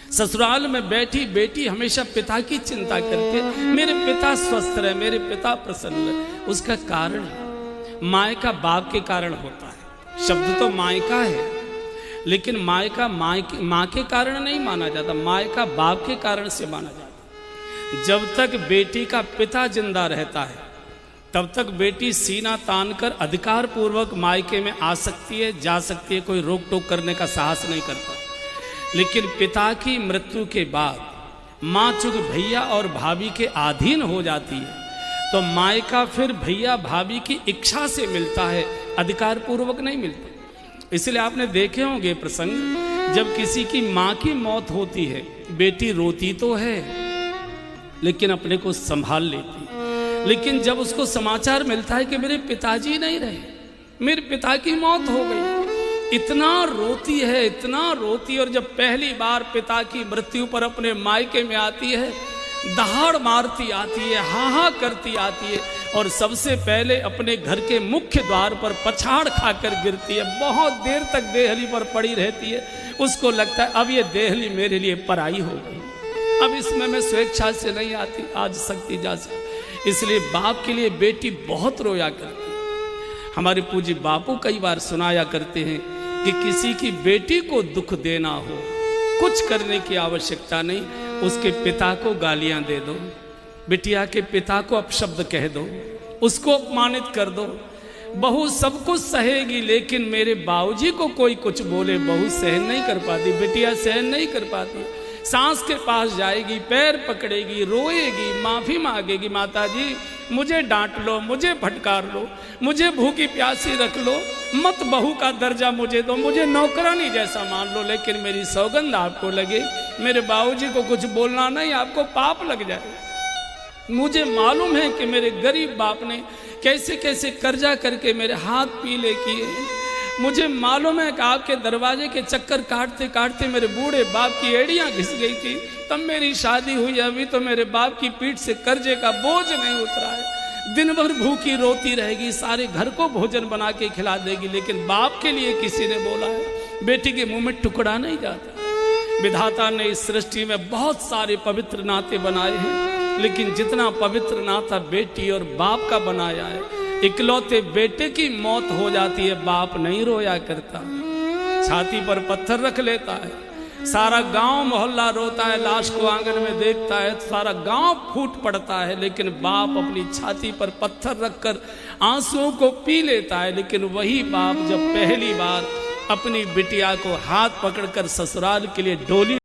ससुराल में बैठी बेटी हमेशा पिता की चिंता करती है, मेरे पिता स्वस्थ रहे, मेरे पिता प्रसन्न रहे। उसका कारण मायका बाप के कारण होता है। शब्द तो मायका है, लेकिन मायका माँ के कारण नहीं माना जाता, मायका बाप के कारण से माना जाता। जब तक बेटी का पिता जिंदा रहता है तब तक बेटी सीना तान कर अधिकार पूर्वक मायके में आ सकती है, जा सकती है, कोई रोक टोक करने का साहस नहीं करता। लेकिन पिता की मृत्यु के बाद माँ चूंक भैया और भाभी के अधीन हो जाती है तो मायका फिर भैया भाभी की इच्छा से मिलता है, अधिकार पूर्वक नहीं मिलता। इसलिए आपने देखे होंगे प्रसंग, जब किसी की माँ की मौत होती है बेटी रोती तो है लेकिन अपने को संभाल लेती है। लेकिन जब उसको समाचार मिलता है कि मेरे पिताजी नहीं रहे, मेरे पिता की मौत हो गई, इतना रोती है, इतना रोती। और जब पहली बार पिता की मृत्यु पर अपने मायके में आती है, दहाड़ मारती आती है, हाँ करती आती है और सबसे पहले अपने घर के मुख्य द्वार पर पछाड़ खाकर गिरती है। बहुत देर तक देहली पर पड़ी रहती है। उसको लगता है अब ये देहली मेरे लिए पराई हो गई, अब इसमें मैं स्वेच्छा से नहीं आती, आज सकती जा सकती। इसलिए बाप के लिए बेटी बहुत रोया करती है। हमारे पूज्य बापू कई बार सुनाया करते हैं कि किसी की बेटी को दुख देना हो, कुछ करने की आवश्यकता नहीं, उसके पिता को गालियां दे दो, बिटिया के पिता को अपशब्द कह दो, उसको अपमानित कर दो। बहू सब कुछ सहेगी लेकिन मेरे बाबूजी को कोई कुछ बोले बहू सहन नहीं कर पाती, बिटिया सहन नहीं कर पाती। सास के पास जाएगी, पैर पकड़ेगी, रोएगी, माफी मांगेगी, माता जी मुझे डांट लो, मुझे फटकार लो, मुझे भूखी प्यासी रख लो, मत बहू का दर्जा मुझे दो, मुझे नौकरानी जैसा मान लो, लेकिन मेरी सौगंध आपको लगे मेरे बाबूजी को कुछ बोलना नहीं, आपको पाप लग जाए। मुझे मालूम है कि मेरे गरीब बाप ने कैसे कैसे कर्जा करके मेरे हाथ पीले किए। मुझे मालूम है कि आपके दरवाजे के चक्कर काटते काटते मेरे बूढ़े बाप की एड़ियां घिस गई थी, तब मेरी शादी हुई। अभी तो मेरे बाप की पीठ से कर्जे का बोझ नहीं उतरा है। दिन भर भूखी रोती रहेगी, सारे घर को भोजन बना के खिला देगी, लेकिन बाप के लिए किसी ने बोला है बेटी के मुंह में टुकड़ा नहीं जाता। विधाता ने इस सृष्टि में बहुत सारे पवित्र नाते बनाए हैं, लेकिन जितना पवित्र नाता बेटी और बाप का बनाया है, इकलौते बेटे की मौत हो जाती है, बाप नहीं रोया करता, छाती पर पत्थर रख लेता है। सारा गांव मोहल्ला रोता है, लाश को आंगन में देखता है, सारा गांव फूट पड़ता है, लेकिन बाप अपनी छाती पर पत्थर रखकर आंसुओं को पी लेता है। लेकिन वही बाप जब पहली बार अपनी बिटिया को हाथ पकड़कर ससुराल के लिए डोली